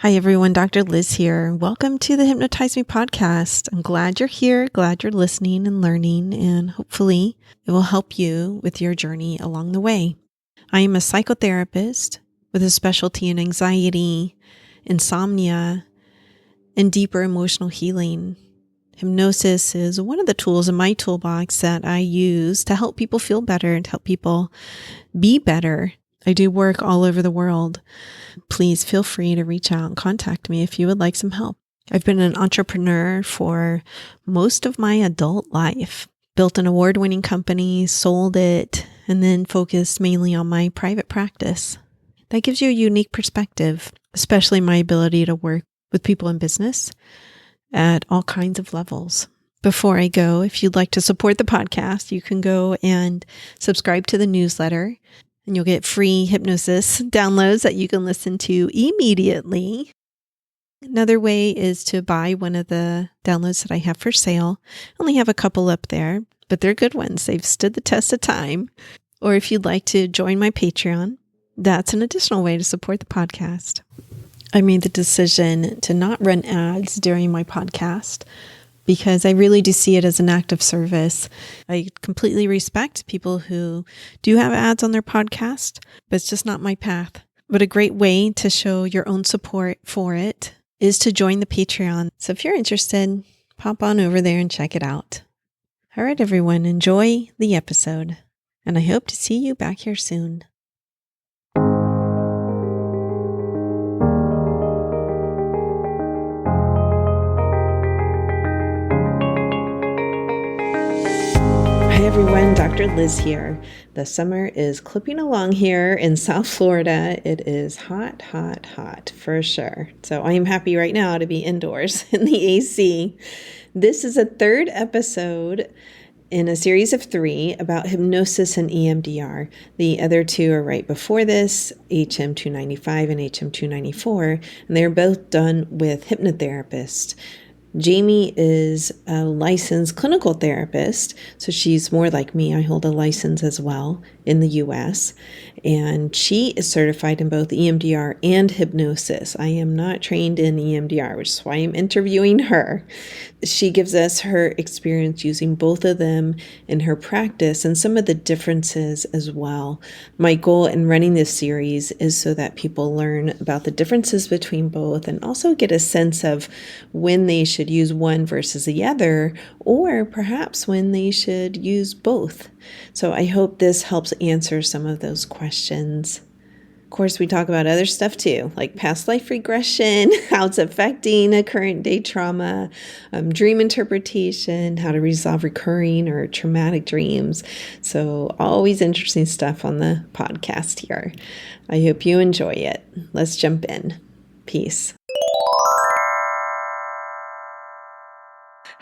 Hi, everyone. Dr. Liz here. Welcome to the Hypnotize Me podcast. I'm glad you're here, glad you're listening and learning, and hopefully it will help you with your journey along the way. I am a psychotherapist with a specialty in anxiety, insomnia, and deeper emotional healing. Hypnosis is one of the tools in my toolbox that I use to help people feel better and to help people be better. I do work all over the world. Please feel free to reach out and contact me if you would like some help. I've been an entrepreneur for most of my adult life, built an award-winning company, sold it, and then focused mainly on my private practice. That gives you a unique perspective, especially my ability to work with people in business at all kinds of levels. Before I go, if you'd like to support the podcast, you can go and subscribe to the newsletter. And you'll get free hypnosis downloads that you can listen to immediately. Another way is to buy one of the downloads that I have for sale. I only have a couple up there, but they're good ones. They've stood the test of time. Or if you'd like to join my Patreon, that's an additional way to support the podcast. I made the decision to not run ads during my podcast because I really do see it as an act of service. I completely respect people who do have ads on their podcast, but it's just not my path. But a great way to show your own support for it is to join the Patreon. So if you're interested, pop on over there and check it out. All right, everyone, enjoy the episode, and I hope to see you back here soon. Hi everyone, Dr. Liz here. The summer is clipping along here in South Florida. It is hot, hot, hot for sure. So I am happy right now to be indoors in the AC. This is a third episode in a series of 3 about hypnosis and EMDR. The other 2 are right before this, HM295 and HM294, and they're both done with hypnotherapists. Jaime is a licensed clinical therapist, so she's more like me. I hold a license as well in the U.S., and she is certified in both EMDR and hypnosis. I am not trained in EMDR, which is why I'm interviewing her. She gives us her experience using both of them in her practice and some of the differences as well. My goal in running this series is so that people learn about the differences between both and also get a sense of when they should use one versus the other, or perhaps when they should use both. So I hope this helps answer some of those questions. Of course, we talk about other stuff too, like past life regression, how it's affecting a current day trauma, dream interpretation, how to resolve recurring or traumatic dreams. So always interesting stuff on the podcast here. I hope you enjoy it. Let's jump in. Peace.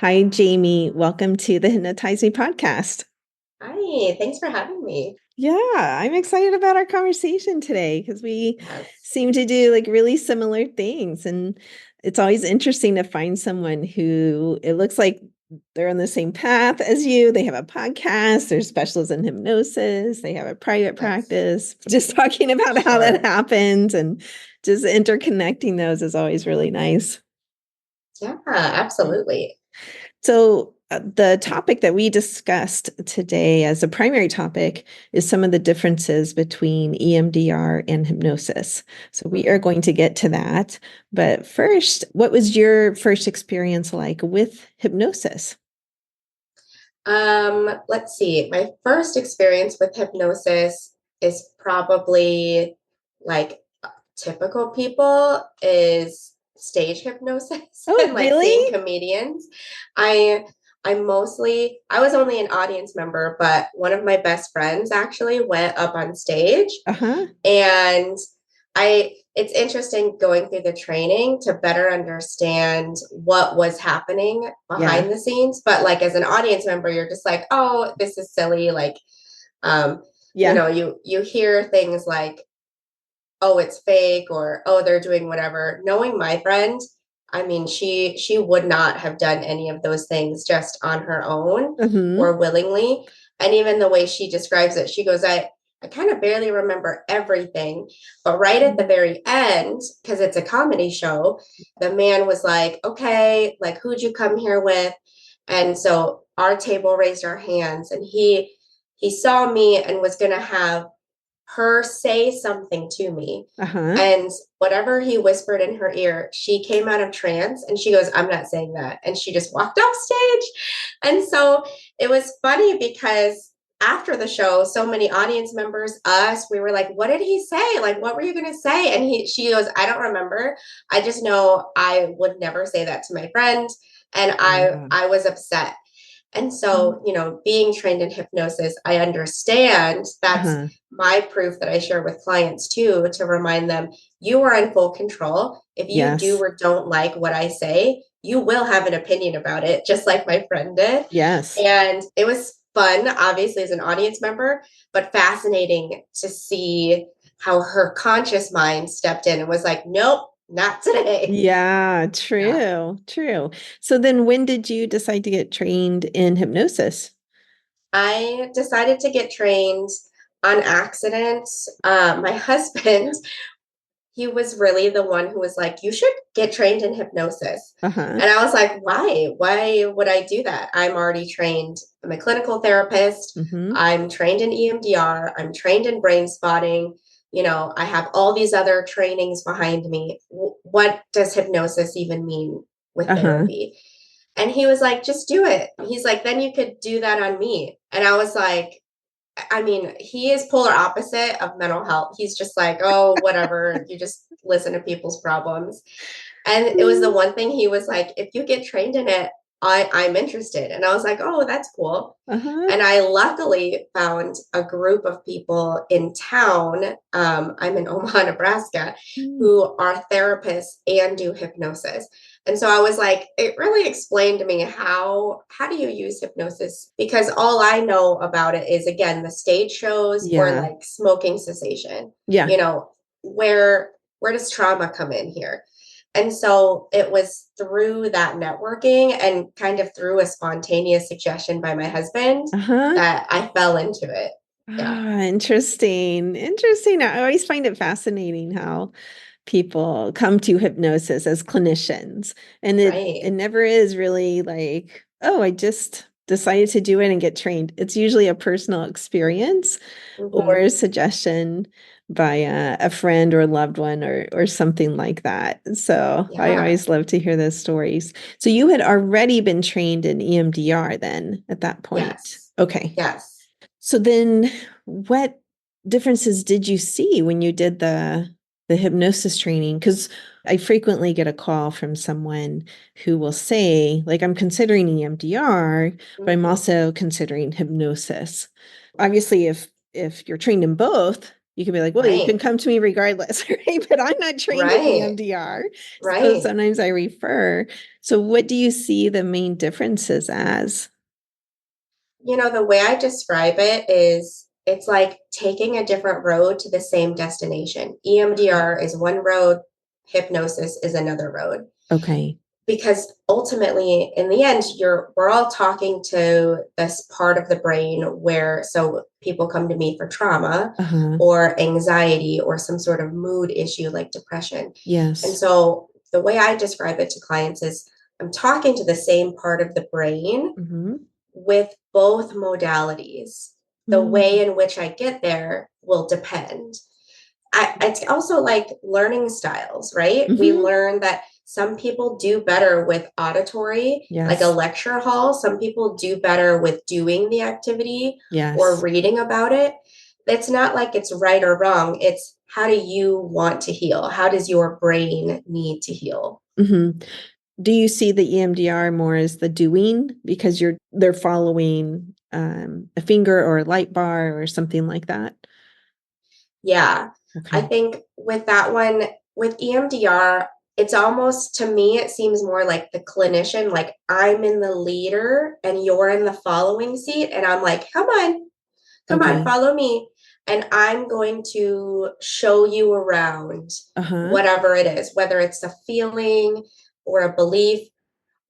Hi, Jaime. Welcome to the Hypnotize Me podcast. Hi, thanks for having me. Yeah, I'm excited about our conversation today because we seem to do like really similar things. And it's always interesting to find someone who it looks like they're on the same path as you. They have a podcast, they're specialists in hypnosis, they have a private practice. Just talking about how that happens and just interconnecting those is always really nice. Yeah, absolutely. So the topic that we discussed today as a primary topic is some of the differences between EMDR and hypnosis. So we are going to get to that. But first, what was your first experience like with hypnosis? Let's see. My first experience with hypnosis is probably like typical people is stage hypnosis and like seeing comedians. I was only an audience member, but one of my best friends actually went up on stage. And it's interesting going through the training to better understand what was happening behind the scenes. But like as an audience member, you're just like, oh, this is silly. Like, you know, you hear things like, oh, it's fake, or, oh, they're doing whatever. Knowing my friend, I mean, she would not have done any of those things just on her own or willingly. And even the way she describes it, she goes, I I kind of barely remember everything. But right at the very end, because it's a comedy show, the man was like, okay, like, who'd you come here with? And so our table raised our hands, and he saw me and was going to have her say something to me. Uh-huh. And whatever he whispered in her ear, she came out of trance and she goes, I'm not saying that. And she just walked off stage. And so it was funny because after the show, so many audience members, us, we were like, what did he say? Like, what were you going to say? And she goes, I don't remember. I just know I would never say that to my friend. And Yeah. I was upset. And so, being trained in hypnosis, I understand that's Uh-huh. my proof that I share with clients too, to remind them you are in full control. If you do Yes. or don't like what I say, you will have an opinion about it, just like my friend did. Yes. And it was fun, obviously, as an audience member, but fascinating to see how her conscious mind stepped in and was like, nope, not today. Yeah, Yeah. true, true. So then when did you decide to get trained in hypnosis? I decided to get trained on accident. My husband, he was really the one who was like, you should get trained in hypnosis. Uh-huh. And I was like, why? Why would I do that? I'm already trained. I'm a clinical therapist. Mm-hmm. I'm trained in EMDR. I'm trained in brain spotting. I have all these other trainings behind me. What does hypnosis even mean with Uh-huh. therapy? And he was like, just do it. He's like, then you could do that on me. And I was like, I mean, he is polar opposite of mental health. He's just like, oh, whatever. You just listen to people's problems. And it was the one thing he was like, if you get trained in it, I'm interested. And I was like, oh, that's cool. Uh-huh. And I luckily found a group of people in town. I'm in Omaha, Nebraska, Mm. who are therapists and do hypnosis. And so I was like, it really explained to me how do you use hypnosis? Because all I know about it is, again, the stage shows or Yeah. like smoking cessation. Yeah. You know, where does trauma come in here? And so it was through that networking and kind of through a spontaneous suggestion by my husband Uh-huh. that I fell into it. Yeah. Ah, interesting. Interesting. I always find it fascinating how people come to hypnosis as clinicians. And it Right. never is really like, oh, I just decided to do it and get trained. It's usually a personal experience or Mm-hmm. a suggestion by a friend or loved one or something like that. So I Yeah. always love to hear those stories. So you had already been trained in EMDR then at that point. Yes. Okay. Yes. So then what differences did you see when you did the hypnosis training? Because I frequently get a call from someone who will say, like, I'm considering EMDR, but I'm Mm-hmm. also considering hypnosis. Obviously, if you're trained in both, you can be like, well, you can Right. come to me regardless, right? But I'm not trained in Right. EMDR. So Right. sometimes I refer. So what do you see the main differences as? The way I describe it is it's like taking a different road to the same destination. EMDR is one road, hypnosis is another road. Okay. Because ultimately in the end we're all talking to this part of the brain where so people come to me for trauma Uh-huh. or anxiety or some sort of mood issue like depression. And Yes. so the way I describe it to clients is I'm talking to the same part of the brain Mm-hmm. with both modalities. The way Mm. in which I get there will depend. It's also like learning styles, right? We Mhm. learn that some people do better with auditory, like a Yes. lecture hall. Some people do better with doing the activity or Yes. reading about it. It's not like it's right or wrong. It's how do you want to heal? How does your brain need to heal? Mhm. Do you see the EMDR more as the doing because they're following a finger or a light bar or something like that? Yeah. I Okay. think with that one, with EMDR, it's almost to me, it seems more like the clinician, like I'm in the leader and you're in the following seat. And I'm like, come on, Okay. follow me. And I'm going to show you around Uh-huh. whatever it is, whether it's a feeling or a belief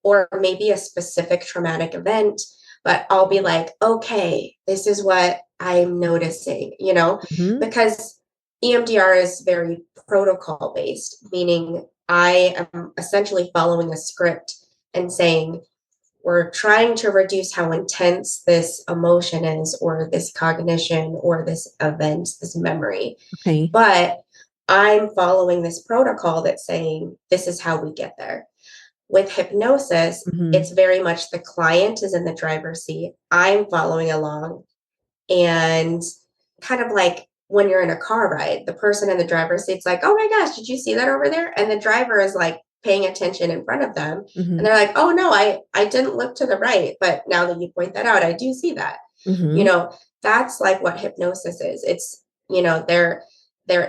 or maybe a specific traumatic event. But I'll be like, okay, this is what I'm noticing, you know, Mm-hmm. because EMDR is very protocol based, meaning I am essentially following a script and saying, we're trying to reduce how intense this emotion is, or this cognition, or this event, this memory. Okay. But I'm following this protocol that's saying, this is how we get there. With hypnosis, Mm-hmm. it's very much the client is in the driver's seat. I'm following along, and kind of like when you're in a car ride, the person in the driver's seat's like, oh my gosh, did you see that over there? And the driver is like paying attention in front of them. And Mm-hmm. they're like, oh no, I didn't look to the right. But now that you point that out, I do see that. You Mm-hmm. know, that's like what hypnosis is. It's, you know, there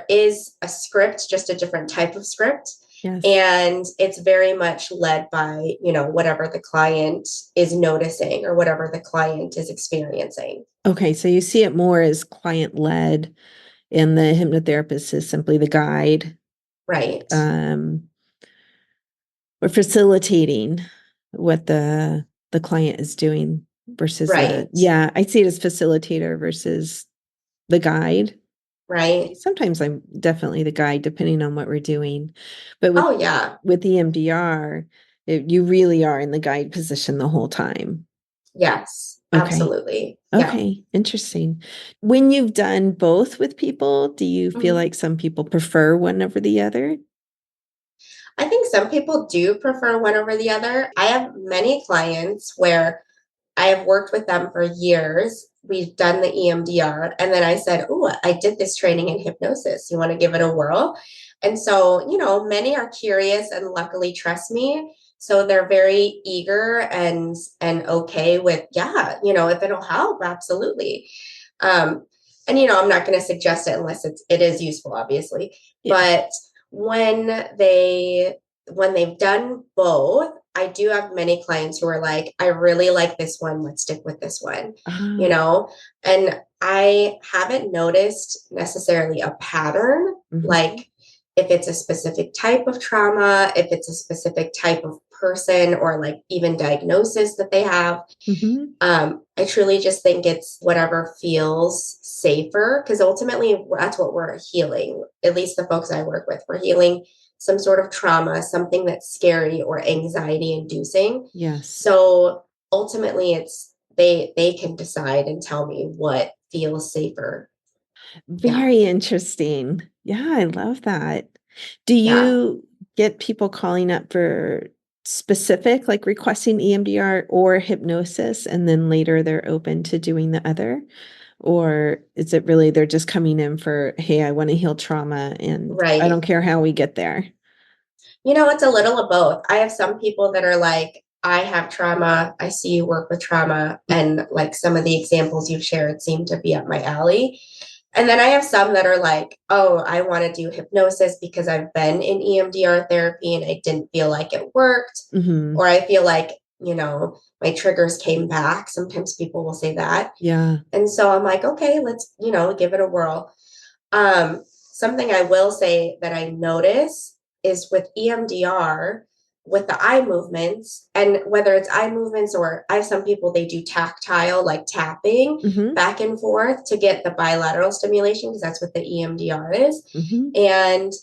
is a script, just a different type of script. Yes. And it's very much led by, you know, whatever the client is noticing or whatever the client is experiencing. Okay. So you see it more as client led, and the hypnotherapist is simply the guide, Right. um, or facilitating what the client is doing versus the, Right. yeah, I see it as facilitator versus the guide. Right. Sometimes I'm definitely the guide depending on what we're doing. But Oh, yeah. with EMDR, you really are in the guide position the whole time. Yes. Okay. Absolutely. Yeah. Okay. Interesting. When you've done both with people, do you feel Mhm. like some people prefer one over the other? I think some people do prefer one over the other. I have many clients where I have worked with them for years. We've done the EMDR. And then I said, oh, I did this training in hypnosis. You want to give it a whirl? And so, you know, many are curious and luckily trust me. So they're very eager and okay with, yeah, you know, if it'll help, absolutely. Um, and you know, I'm not going to suggest it unless it is useful, obviously. Yeah. But when they've done both, I do have many clients who are like, I really like this one. Let's stick with this one, you Ah, know? And I haven't noticed necessarily a pattern, mhm, like if it's a specific type of trauma, if it's a specific type of person, or like even diagnosis that they have. mhm. I truly just think it's whatever feels safer, because ultimately that's what we're healing. At least the folks I work with, we're healing some sort of trauma, something that's scary or anxiety inducing. Yes. So ultimately it's they can decide and tell me what feels safer. Yeah. Very interesting. Yeah, I love that. Do Yeah. you get people calling up for specific, like requesting EMDR or hypnosis, and then later they're open to doing the other? Or is it really they're just coming in for, hey, I want to heal trauma and I don't Right. care how we get there? You know, it's a little of both. I have some people that are like, I have trauma. I see you work with trauma. And like some of the examples you've shared seem to be up my alley. And then I have some that are like, oh, I want to do hypnosis because I've been in EMDR therapy and I didn't feel like it worked. Hmm. Or I feel like, you know, my triggers came back. Sometimes people will say that. Yeah. And so I'm like, okay, let's, you know, give it a whirl. Something I will say that I notice is with EMDR, with the eye movements, and whether it's eye movements or I have some people, they do tactile, like tapping Hmm. back and forth to get the bilateral stimulation, because that's what the EMDR is. Hmm. And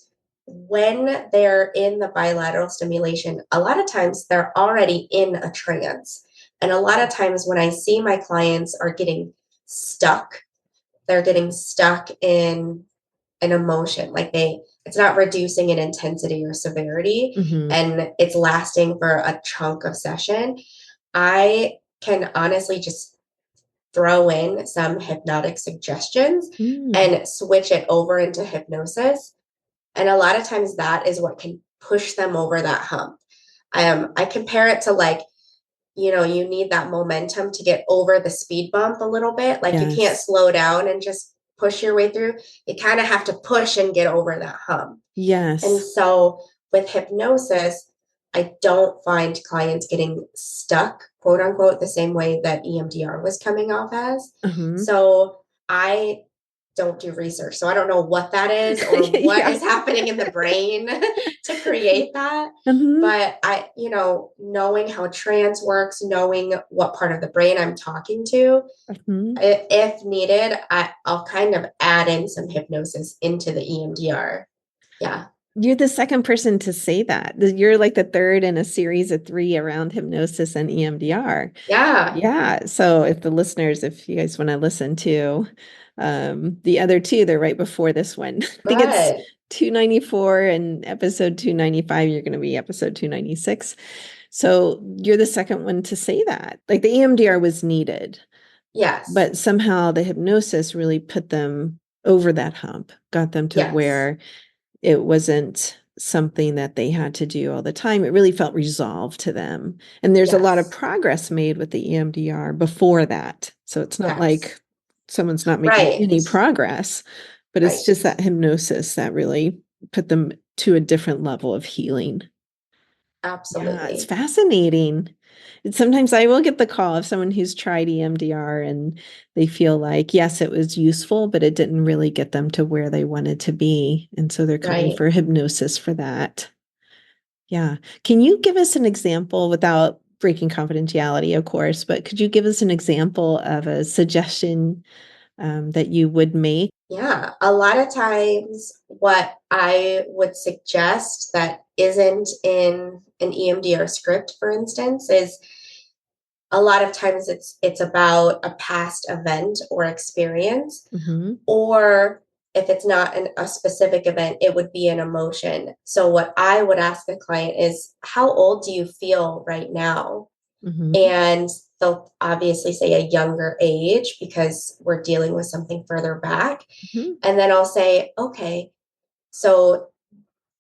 when they're in the bilateral stimulation, a lot of times they're already in a trance. And a lot of times when I see my clients are getting stuck, they're getting stuck in an emotion, like it's not reducing in intensity or severity, Hmm. and it's lasting for a chunk of session. I can honestly just throw in some hypnotic suggestions Mm. and switch it over into hypnosis, and a lot of times that is what can push them over that hump. I compare it to like, you know, you need that momentum to get over the speed bump a little bit. Like you can't Yes. slow down and just push your way through. You kind of have to push and get over that hump. And Yes. so with hypnosis, I don't find clients getting stuck, quote unquote, the same way that EMDR was coming off as. Uh-huh. So I don't do research. So I don't know what that is or what Yeah. is happening in the brain to create that. But knowing how trance works, knowing what part of the brain I'm talking to, if needed, I'll kind of add in some hypnosis into the EMDR. Yeah. You're the second person to say that. You're like the third in a series of 3 around hypnosis and EMDR. Yeah. Yeah. So if you guys want to listen to the other 2, they're right before this one. I think it's 294 and episode 295. You're going to be episode 296. So you're the second one to say that. Like the EMDR was needed. Yes. But somehow the hypnosis really put them over that hump, got them to where it wasn't something that they had to do all the time. It really felt resolved to them. And there's a lot of progress made with the EMDR before that. So it's not like someone's not making any progress, but it's just that hypnosis that really put them to a different level of healing. Absolutely. Yeah, it's fascinating. Sometimes I will get the call of someone who's tried EMDR and they feel like, yes, it was useful, but it didn't really get them to where they wanted to be. And so they're coming for hypnosis for that. Yeah. Can you give us an example without breaking confidentiality, of course, but could you give us an example of a suggestion that you would make? Yeah, a lot of times what I would suggest that isn't in an EMDR script, for instance, is a lot of times it's about a past event or experience, or if it's not a specific event, it would be an emotion. So what I would ask a client is, how old do you feel right now? And they'll obviously say a younger age because we're dealing with something further back. And then I'll say, okay, so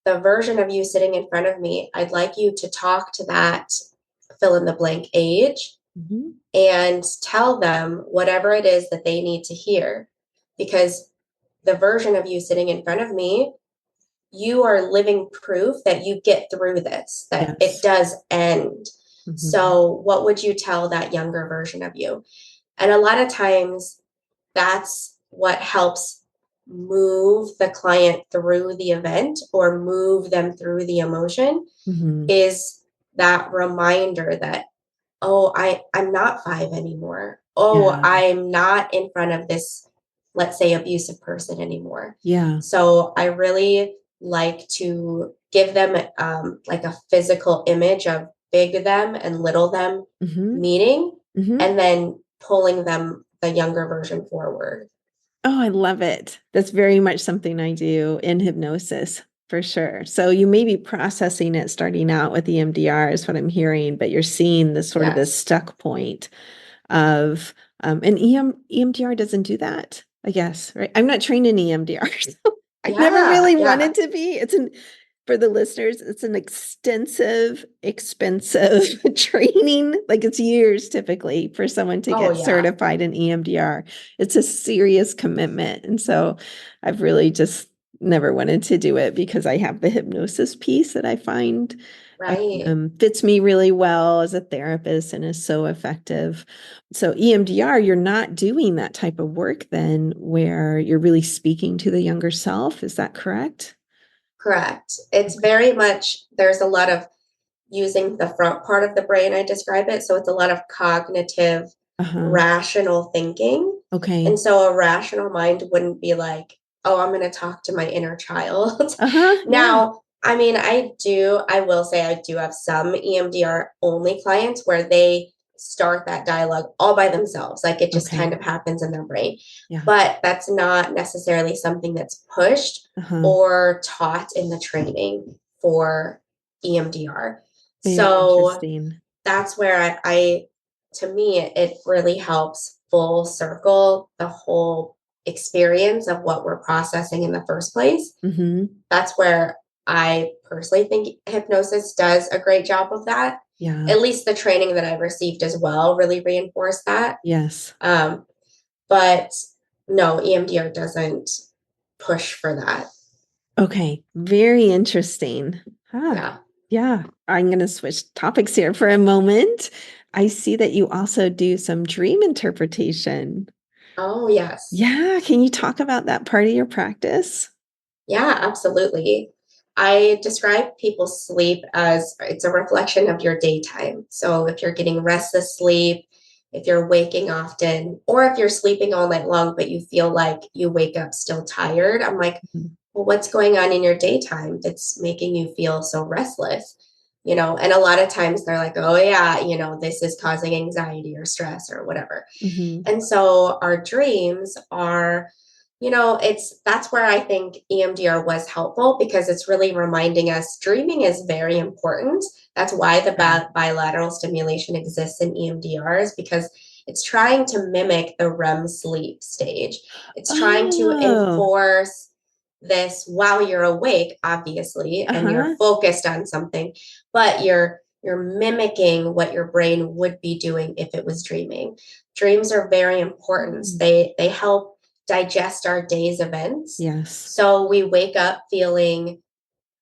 the version of you sitting in front of me, I'd like you to talk to that fill in the blank age and tell them whatever it is that they need to hear. Because the version of you sitting in front of me, you are living proof that you get through this, that it does end. So what would you tell that younger version of you? And a lot of times that's what helps move the client through the event or move them through the emotion is that reminder that, oh, I'm not 5 anymore. Oh, I'm not in front of this, let's say, abusive person anymore. Yeah. So I really like to give them like a physical image of big them and little them meeting, and then pulling them the younger version forward. Oh, I love it. That's very much something I do in hypnosis for sure. So you may be processing it starting out with EMDR is what I'm hearing, but you're seeing the sort of this stuck point of and EMDR doesn't do that, I guess, right? I'm not trained in EMDR, so I never really wanted to be. For the listeners, it's an extensive, expensive training. Like it's years typically for someone to get certified in EMDR. It's a serious commitment. And so I've really just never wanted to do it because I have the hypnosis piece that I find fits me really well as a therapist and is so effective. So EMDR, you're not doing that type of work then where you're really speaking to the younger self. Is that correct? Correct. It's very much, there's a lot of using the front part of the brain, I describe it. So it's a lot of cognitive, rational thinking. Okay. And so a rational mind wouldn't be like, oh, I'm going to talk to my inner child. Now, I mean, I will say I do have some EMDR only clients where they start that dialogue all by themselves. Like it just kind of happens in their brain. But that's not necessarily something that's pushed or taught in the training for EMDR. So that's where I to me, it really helps full circle the whole experience of what we're processing in the first place. That's where I personally think hypnosis does a great job of that. Yeah. At least the training that I've received as well really reinforced that. Yes. But no, EMDR doesn't push for that. Okay. Very interesting. Yeah. Yeah. I'm going to switch topics here for a moment. I see that you also do some dream interpretation. Oh, yes. Yeah. Can you talk about that part of your practice? Yeah, absolutely. I describe people's sleep as it's a reflection of your daytime. So if you're getting restless sleep, if you're waking often, or if you're sleeping all night long, but you feel like you wake up still tired, I'm like, Mhm. well, what's going on in your daytime that's making you feel so restless? And a lot of times they're like, oh, yeah, this is causing anxiety or stress or whatever. Mhm. And so our dreams are, that's where I think EMDR was helpful because it's really reminding us dreaming is very important. That's why the bilateral stimulation exists in EMDR is because it's trying to mimic the REM sleep stage. It's trying to Oh. enforce this while you're awake, obviously, and you're Uh-huh. focused on something, but you're mimicking what your brain would be doing if it was dreaming. Dreams are very important. Mm. They help digest our day's events. Yes. So we wake up feeling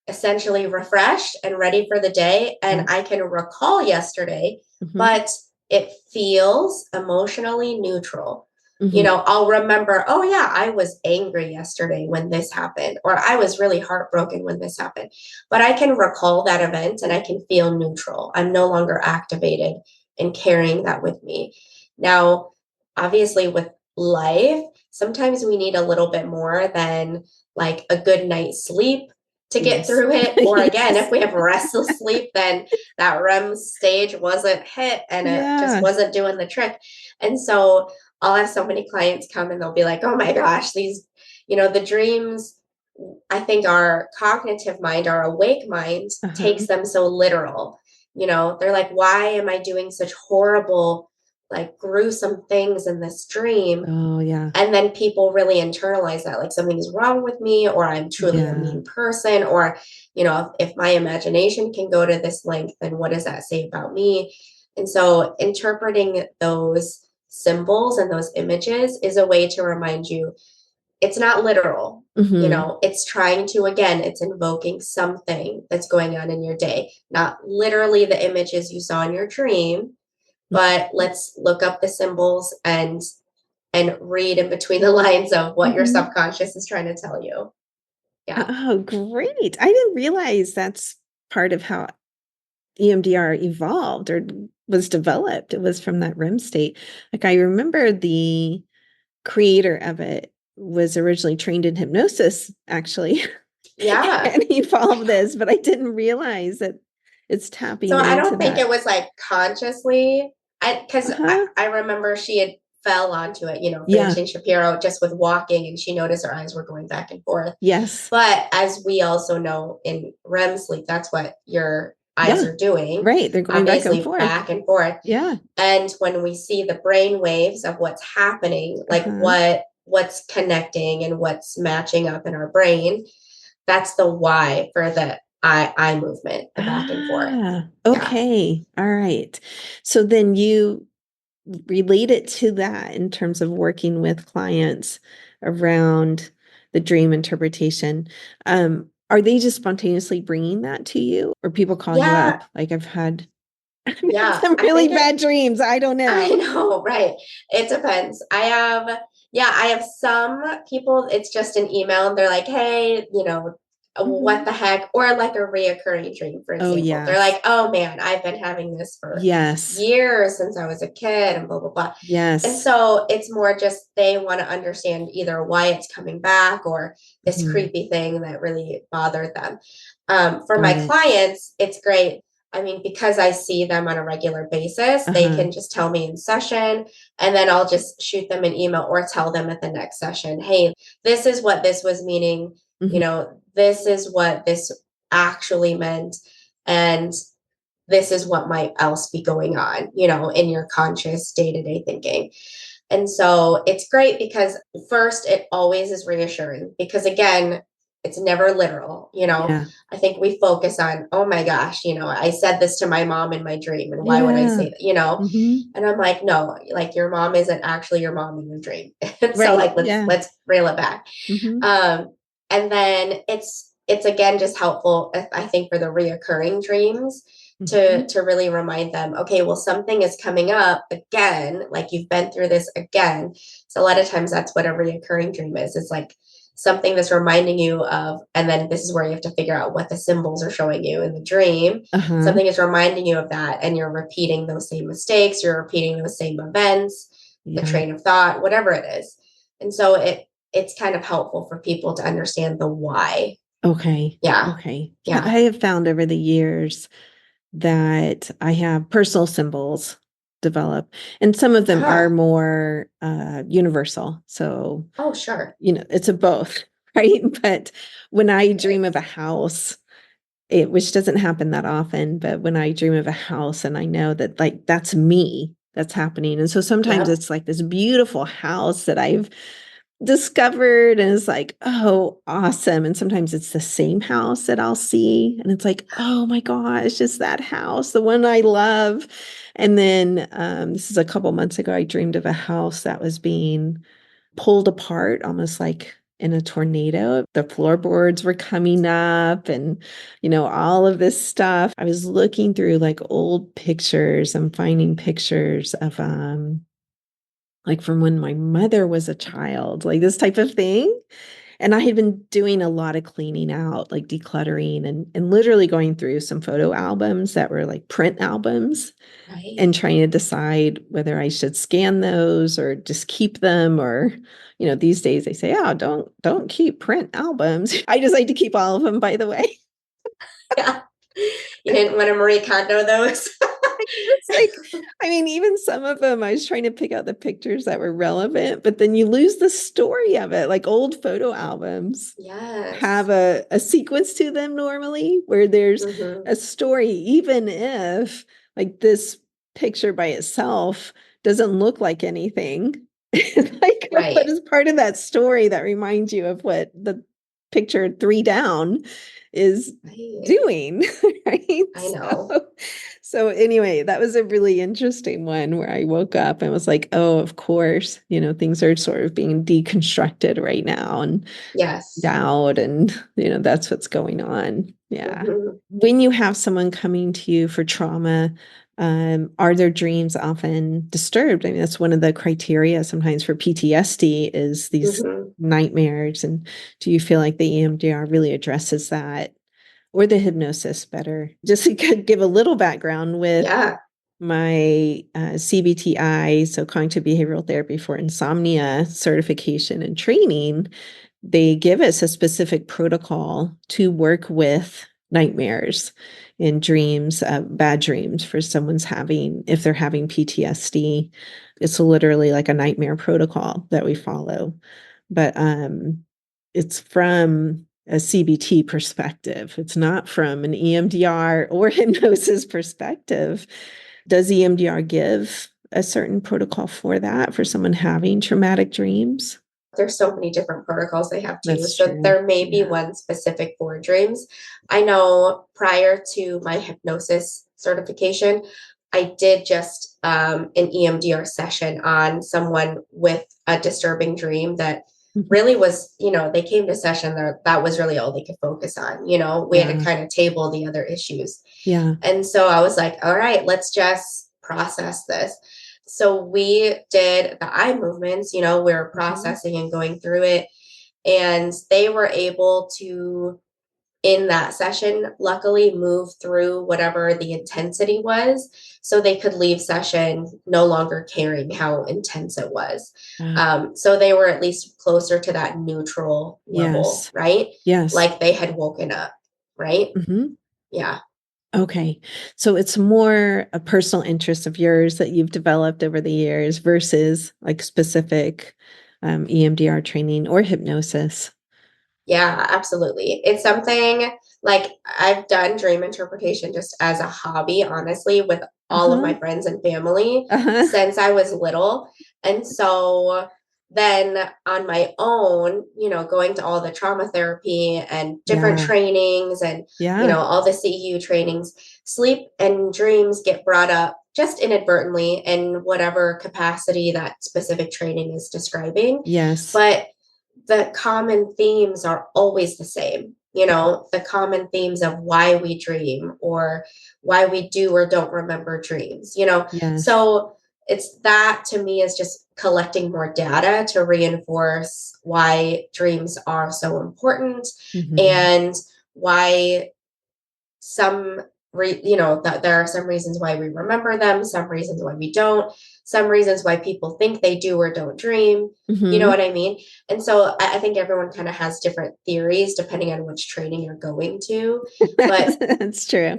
essentially refreshed and ready for the day. And Yeah. I can recall yesterday, Mhm. but it feels emotionally neutral. Mhm. I'll remember, oh, yeah, I was angry yesterday when this happened, or I was really heartbroken when this happened. But I can recall that event and I can feel neutral. I'm no longer activated and carrying that with me. Now, obviously, with life, sometimes we need a little bit more than like a good night's sleep to get Yes. through it. Or again, Yes. if we have restless sleep, then that REM stage wasn't hit and it just Yeah. wasn't doing the trick. And so I'll have so many clients come and they'll be like, oh my gosh, these, the dreams, I think our cognitive mind, our awake mind Uh-huh. takes them so literal. They're like, why am I doing such horrible, like gruesome things in this dream? Oh, yeah. And then people really internalize that, like something's wrong with me, or I'm truly a Yeah. mean person, or, if my imagination can go to this length, then what does that say about me? And so interpreting those symbols and those images is a way to remind you it's not literal. Mhm. It's trying to, again, it's invoking something that's going on in your day, not literally the images you saw in your dream, but Mhm. let's look up the symbols and read in between the lines of what your Mhm. subconscious is trying to tell you. Yeah. Oh, great. I didn't realize that's part of how EMDR evolved or was developed. It was from that REM state. Like I remember the creator of it was originally trained in hypnosis, actually, Yeah. and he evolved this, but I didn't realize that it's So tapping I into don't think it that. was like consciously, because Uh-huh. I remember she had fell onto it, Yeah. Francine Shapiro, just with walking, and she noticed her eyes were going back and forth. Yes. But as we also know in REM sleep, that's what your eyes Yeah. are doing, Right. They're going back and obviously forth. back and forth. Yeah. And when we see the brain waves of what's happening, like Uh-huh. what's connecting and what's matching up in our brain, that's the why for the eye movement, the back and forth. Ah, Yeah. okay. All right. So then you relate it to that in terms of working with clients around the dream interpretation. Are they just spontaneously bringing that to you, or people call you Yeah. up? Like I've had Yeah. some I really think it bad dreams. I don't I know. know, right. It depends. I have some people, it's just an email and they're like, hey, what Mhm. the heck? Or like a reoccurring dream, for Oh, example. They're yes. like, oh man, I've been having this for Yes. years since I was a kid and blah, blah, blah. And Yes. so it's more just they want to understand either why it's coming back or this Mhm. creepy thing that really bothered them. For my Got it. clients, it's great. I mean, because I see them on a regular basis, they Uh-huh. can just tell me in session, and then I'll just shoot them an email or tell them at the next session, hey, this is what this was meaning. Mhm. This is what this actually meant. And this is what might else be going on, in your conscious day to day thinking. And so it's great because first, it always is reassuring because, again, it's never literal. Yeah. I think we focus on, oh my gosh, I said this to my mom in my dream. And why would I Yeah. say that? Mhm. And I'm like, no, like your mom isn't actually your mom in your dream. And so Right. like, Yeah. let's reel it back. Mhm. And then it's again just helpful, I think, for the reoccurring dreams to Mhm. to really remind them, okay, well, something is coming up again, like you've been through this again. So a lot of times that's what a reoccurring dream is. It's like something that's reminding you of, and then this is where you have to figure out what the symbols are showing you in the dream. Something is reminding you of that, and you're repeating those same mistakes, you're repeating those same events, the Yeah. train of thought, whatever it is. And so it's kind of helpful for people to understand the why. Okay. Yeah. Okay. Yeah. Yeah. I have found over the years that I have personal symbols develop, and some of them are more universal. So, Oh, sure. it's a both, right? But when I dream of a house, which doesn't happen that often, but when I dream of a house and I know that like that's me, that's happening. And so sometimes Yep. it's like this beautiful house that I've discovered and it's like, oh, awesome. And sometimes it's the same house that I'll see and it's like, oh my gosh, just that house, the one I love. And then this is a couple months ago, I dreamed of a house that was being pulled apart almost like in a tornado. The floorboards were coming up and, all of this stuff. I was looking through like old pictures and finding pictures of like from when my mother was a child, like this type of thing. And I had been doing a lot of cleaning out, like decluttering and literally going through some photo albums that were like print albums and Right. trying to decide whether I should scan those or just keep them or, these days they say, oh, don't keep print albums. I decide to keep all of them, by the way. Yeah. You didn't want to Marie Kondo those? It's like, I mean, even some of them, I was trying to pick out the pictures that were relevant, but then you lose the story of it. Like old photo albums have Yes. a sequence to them normally where there's Mm-hmm. a story, even if like this picture by itself doesn't look like anything. Like what Right. is part of that story that reminds you of what the picture 3 down is Right. doing, right? I know. So anyway, that was a really interesting one where I woke up and was like, oh, of course, things are sort of being deconstructed right now and Yes. doubt and, that's what's going on. Yeah. Mm-hmm. When you have someone coming to you for trauma, are their dreams often disturbed? I mean, that's one of the criteria sometimes for PTSD is these Mm-hmm. nightmares. And do you feel like the EMDR really addresses that? Or the hypnosis better. Just to give a little background with Yeah. my cbt-i, so cognitive behavioral therapy for insomnia certification and training, they give us a specific protocol to work with nightmares and dreams, bad dreams for someone's having, if they're having PTSD. It's literally like a nightmare protocol that we follow. But it's from a CBT perspective. It's not from an EMDR or hypnosis perspective. Does EMDR give a certain protocol for that, for someone having traumatic dreams? There's so many different protocols they have too. That's So true. there may be Yeah. one specific for dreams. I know prior to my hypnosis certification, I did just an EMDR session on someone with a disturbing dream that Mhm. really was, they came to session there, that was really all they could focus on. We had to Yeah. kind of table the other issues. Yeah. And so I was like, all right, let's just process this. So we did the eye movements, we were Mhm. processing and going through it. And they were able to, in that session, luckily move through whatever the intensity was. So they could leave session no longer caring how intense it was. Yeah. So they were at least closer to that neutral level, Yes. right? Yes. Like they had woken up, right? Mhm. Yeah. Okay. So it's more a personal interest of yours that you've developed over the years versus like specific EMDR training or hypnosis. Yeah, absolutely. It's something like I've done dream interpretation just as a hobby, honestly, with all of Uh-huh. my friends and family Uh-huh. since I was little. And so then on my own, going to all the trauma therapy and different Yeah. trainings and, Yeah. all the CEU trainings, sleep and dreams get brought up just inadvertently in whatever capacity that specific training is describing. Yes. But the common themes are always the same. The common themes of why we dream or why we do or don't remember dreams. Yes. So it's that to me is just collecting more data to reinforce why dreams are so important and why some that there are some reasons why we remember them, some reasons why we don't, some reasons why people think they do or don't dream. You know what I mean? And so I think everyone kind of has different theories depending on which training you're going to. But That's true.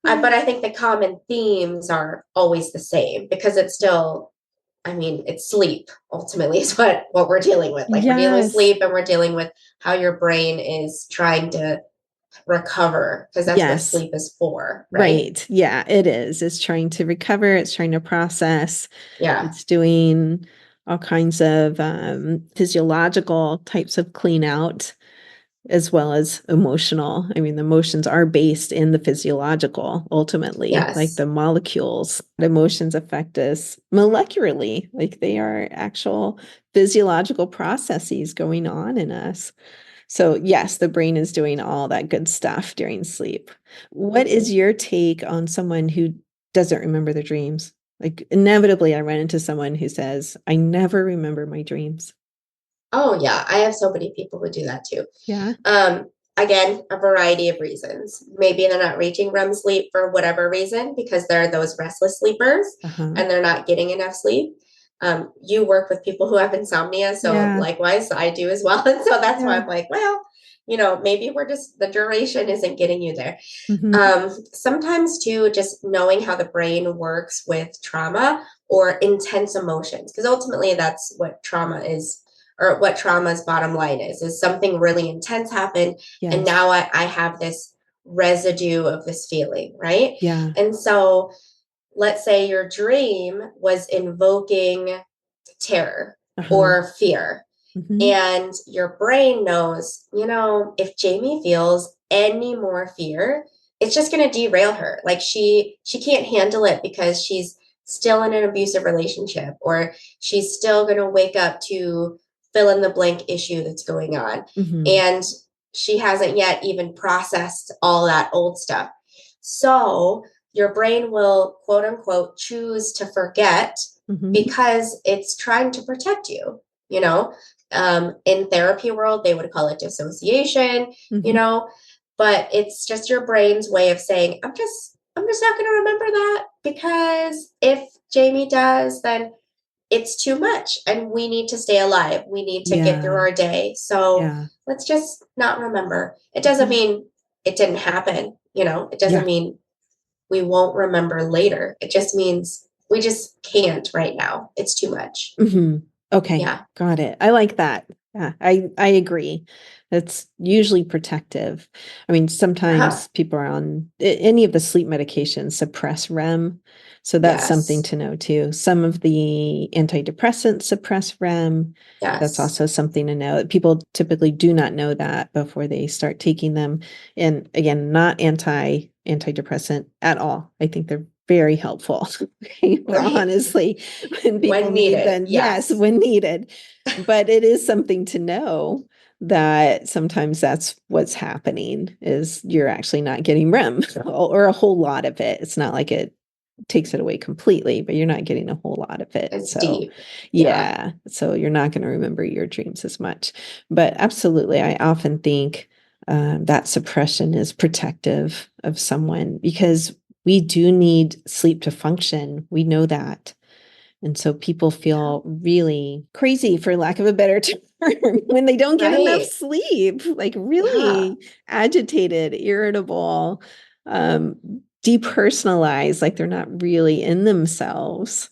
But I think the common themes are always the same because it's still, I mean, it's sleep ultimately is what we're dealing with. Like we're dealing with sleep and we're dealing with how your brain is trying to recover because that's what sleep is for, right? Yeah, it is. It's trying to recover. It's trying to process. Yeah. It's doing all kinds of physiological types of clean out as well as emotional. I mean, the emotions are based in the physiological ultimately, like the molecules. The emotions affect us molecularly, like they are actual physiological processes going on in us. So yes, the brain is doing all that good stuff during sleep. What is your take on someone who doesn't remember their dreams? Like inevitably I run into someone who says, I never remember my dreams. Oh yeah, I have so many people who do that too. Yeah. Again, a variety of reasons. Maybe they're not reaching REM sleep for whatever reason because they're those restless sleepers and they're not getting enough sleep. You work with people who have insomnia, so likewise, I do as well. And so that's why I'm like, well, maybe the duration isn't getting you there. Sometimes too, just knowing how the brain works with trauma or intense emotions, because ultimately that's what trauma is, or what trauma's bottom line is something really intense happened. And now I have this residue of this feeling, right? Yeah. And so let's say your dream was invoking terror or fear. And your brain knows, if Jamie feels any more fear, it's just going to derail her. Like she can't handle it because she's still in an abusive relationship, or she's still going to wake up to fill in the blank issue that's going on. And she hasn't yet even processed all that old stuff. So your brain will, quote unquote, choose to forget because it's trying to protect you, in therapy world, they would call it dissociation, but it's just your brain's way of saying, I'm just not going to remember that because if Jamie does, then it's too much and we need to stay alive. We need to get through our day. So let's just not remember. It doesn't mean it didn't happen. It doesn't mean we won't remember later. It just means we just can't right now. It's too much. Okay. Yeah. Got it. I like that. Yeah, I agree. It's usually protective. I mean, sometimes people are on any of the sleep medications suppress REM. So that's something to know too. Some of the antidepressants suppress REM. That's also something to know. People typically do not know that before they start taking them. And again, not antidepressant at all. I think they're very helpful. Honestly, when people need them. Yes, when needed. But it is something to know that sometimes that's what's happening is you're actually not getting REM or a whole lot of it. It's not like it takes it away completely, but you're not getting a whole lot of it. It's so deep. Yeah. So you're not going to remember your dreams as much. But absolutely, I often think that suppression is protective of someone because we do need sleep to function. We know that. And so people feel really crazy, for lack of a better term, when they don't get enough sleep, like really agitated, irritable, depersonalized, like they're not really in themselves.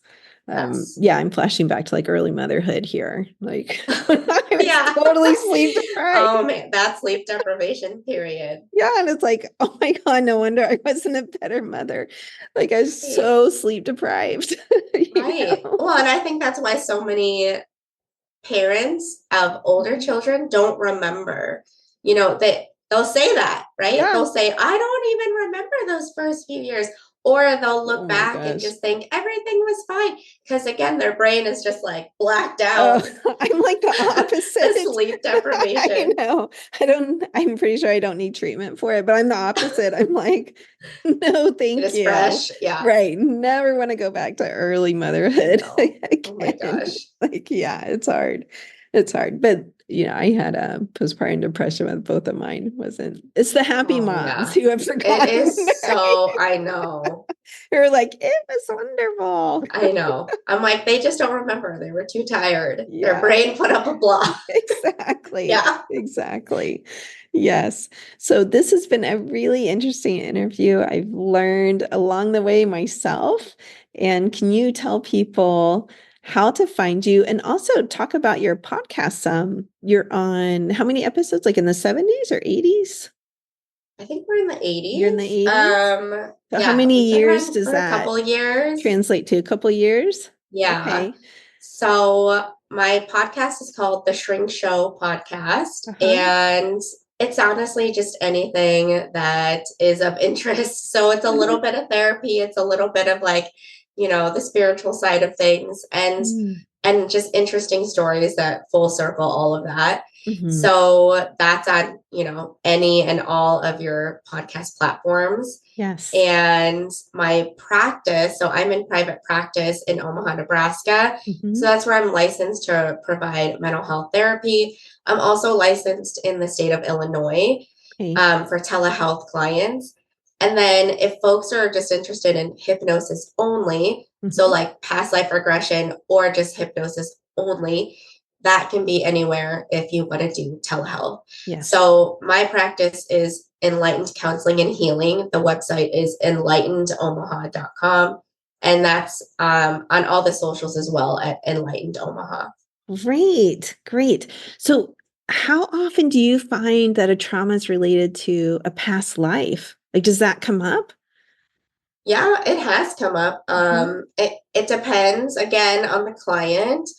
I'm flashing back to like early motherhood here. Like I was totally sleep deprived. Oh man, that sleep deprivation period. Yeah. And it's like, oh my God, no wonder I wasn't a better mother. Like I was so sleep deprived. Right. Well, and I think that's why so many parents of older children don't remember, they'll say that, right? They'll say, I don't even remember those first few years. Or they'll look Oh my back and gosh. just think everything was fine. Because again, their brain is just like blacked Oh, out. I'm like the opposite. Sleep I deprivation. know. I'm pretty sure I don't need treatment for it, but I'm the opposite. I'm like, no, It thank is you. fresh. Yeah. Right. Never want to go back to early motherhood No. Oh my again. gosh. Like, yeah, it's hard. It's hard. But I had a postpartum depression with both of mine. It's the happy Oh moms yeah. who have It forgotten, is so, right? I know. Who are like, it was wonderful. I know. I'm like, they just don't remember. They were too tired. Their Yeah. brain put up a block. Exactly. Yeah. Exactly. Yes. So this has been a really interesting interview. I've learned along the way myself. And can you tell people how to find you and also talk about your podcast some? You're on how many episodes? Like in the 70s or 80s? I think we're in the You're in 80s. the 80s? So how Yeah, many we've been years around does for a that couple of years. translate to? A couple years? Yeah. Okay. So my podcast is called The Shrink Show Podcast, Uh-huh. and it's honestly just anything that is of interest. So it's a little bit of therapy, it's a little bit of like, the spiritual side of things, and Mm. just interesting stories that full circle all of that. Mhm. So that's on, any and all of your podcast platforms. Yes. And my practice, so I'm in private practice in Omaha, Nebraska. So Mhm. that's where I'm licensed to provide mental health therapy. I'm also licensed in the state of Illinois Okay. for telehealth clients. And then if folks are just interested in hypnosis only, so Mhm. like past life regression or just hypnosis only, that can be anywhere if you want to do telehealth. Yes. So my practice is Enlightened Counseling and Healing. The website is enlightenedomaha.com. And that's on all the socials as well at Enlightened Omaha. Great. Great. So how often do you find that a trauma is related to a past life? Like, does that come up? Yeah, it has come up. Mhm. It depends again on the client.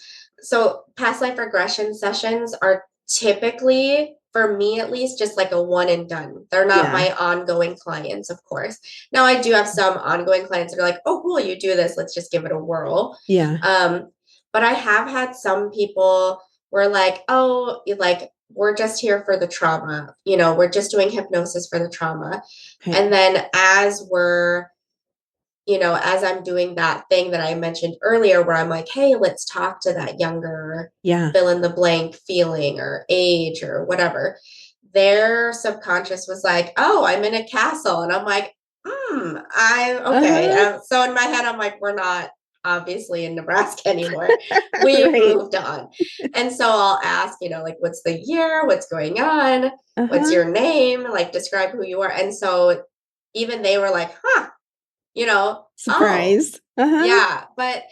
So past life regression sessions are typically, for me at least, just like a one and done. They're not Yeah. my ongoing clients, of course. Now I do have some ongoing clients that are like, oh cool, you do this, let's just give it a whirl. Yeah. Um, but I have had some people where like, oh, like we're just here for the trauma, we're just doing hypnosis for the trauma. Okay. And then as I'm doing that thing that I mentioned earlier, where I'm like, hey, let's talk to that younger Yeah. fill in the blank feeling or age or whatever, their subconscious was like, oh, I'm in a castle. And I'm like, I'm okay. Uh-huh. So in my head, I'm like, we're not obviously in Nebraska anymore. We've Right. moved on. And so I'll ask, like, what's the year? What's going on? What's Uh-huh. your name? Like, describe who you are. And so even they were like, huh, oh, Surprised. Uh-huh. yeah. But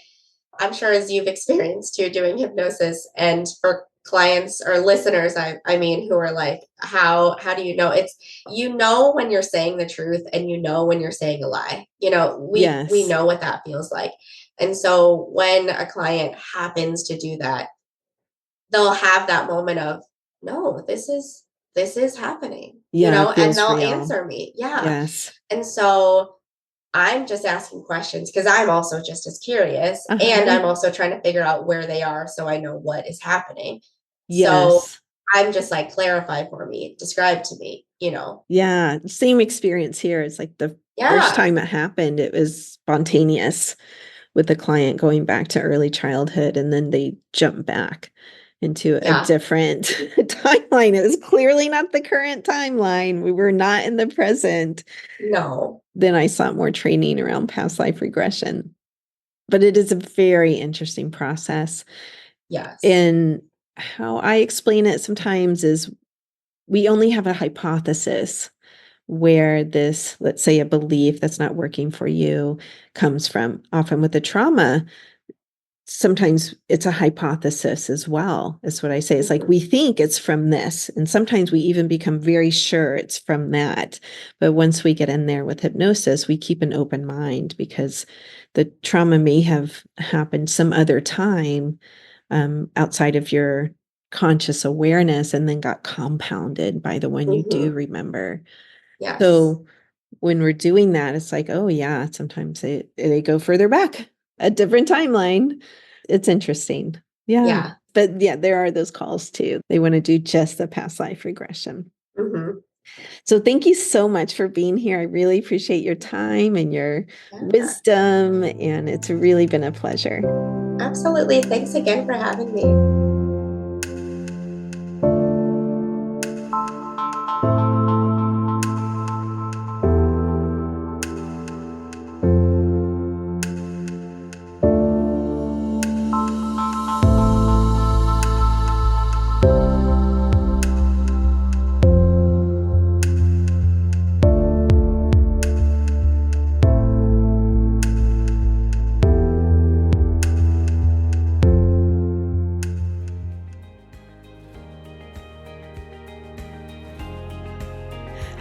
I'm sure as you've experienced too doing hypnosis, and for clients or listeners, I mean, who are like, how do you know? It's, when you're saying the truth, and when you're saying a lie. We Yes. know what that feels like. And so when a client happens to do that, they'll have that moment of, no, this is happening, Yeah, it and feels they'll real. answer me. Yeah. Yes. And so I'm just asking questions because I'm also just as curious, and Uh-huh. I'm also trying to figure out where they are so I know what is happening. So Yes. I'm just like, clarify for me, describe to me. Yeah. Same experience here. It's like the first Yeah. time it happened, it was spontaneous with the client going back to early childhood, and then they jump back into a Yeah. different timeline. It was clearly not the current timeline. We were not in the present. No. Then I saw more training around past life regression. But it is a very interesting process. Yes. And how I explain it sometimes is we only have a hypothesis where this, let's say, a belief that's not working for you comes from. Often with the trauma, sometimes it's a hypothesis as well, is what I say. It's like we think it's from this, and sometimes we even become very sure it's from that. But once we get in there with hypnosis, we keep an open mind because the trauma may have happened some other time outside of your conscious awareness and then got compounded by the one you do Mm-hmm. remember. Yes. So when we're doing that, it's like, oh yeah, sometimes they go further back, a different timeline. It's interesting. Yeah. But yeah, there are those calls too. They want to do just the past life regression. Mm-hmm. So thank you so much for being here. I really appreciate your time and your wisdom, and it's really been a pleasure. Absolutely. Thanks again for having me.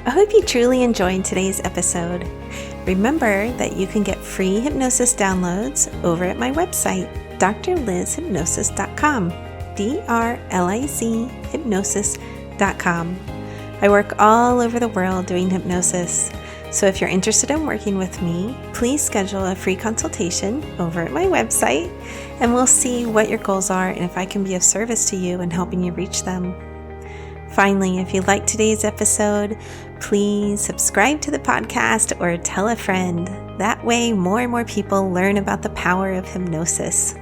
I hope you truly enjoyed today's episode. Remember that you can get free hypnosis downloads over at my website, drlizhypnosis.com, DRLIZ hypnosis.com. I work all over the world doing hypnosis, so if you're interested in working with me, please schedule a free consultation over at my website, and we'll see what your goals are and if I can be of service to you in helping you reach them. Finally, if you liked today's episode, please subscribe to the podcast or tell a friend. That way, more and more people learn about the power of hypnosis.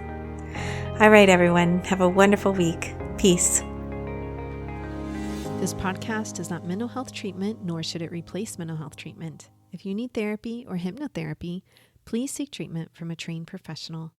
All right, everyone, have a wonderful week. Peace. This podcast is not mental health treatment, nor should it replace mental health treatment. If you need therapy or hypnotherapy, please seek treatment from a trained professional.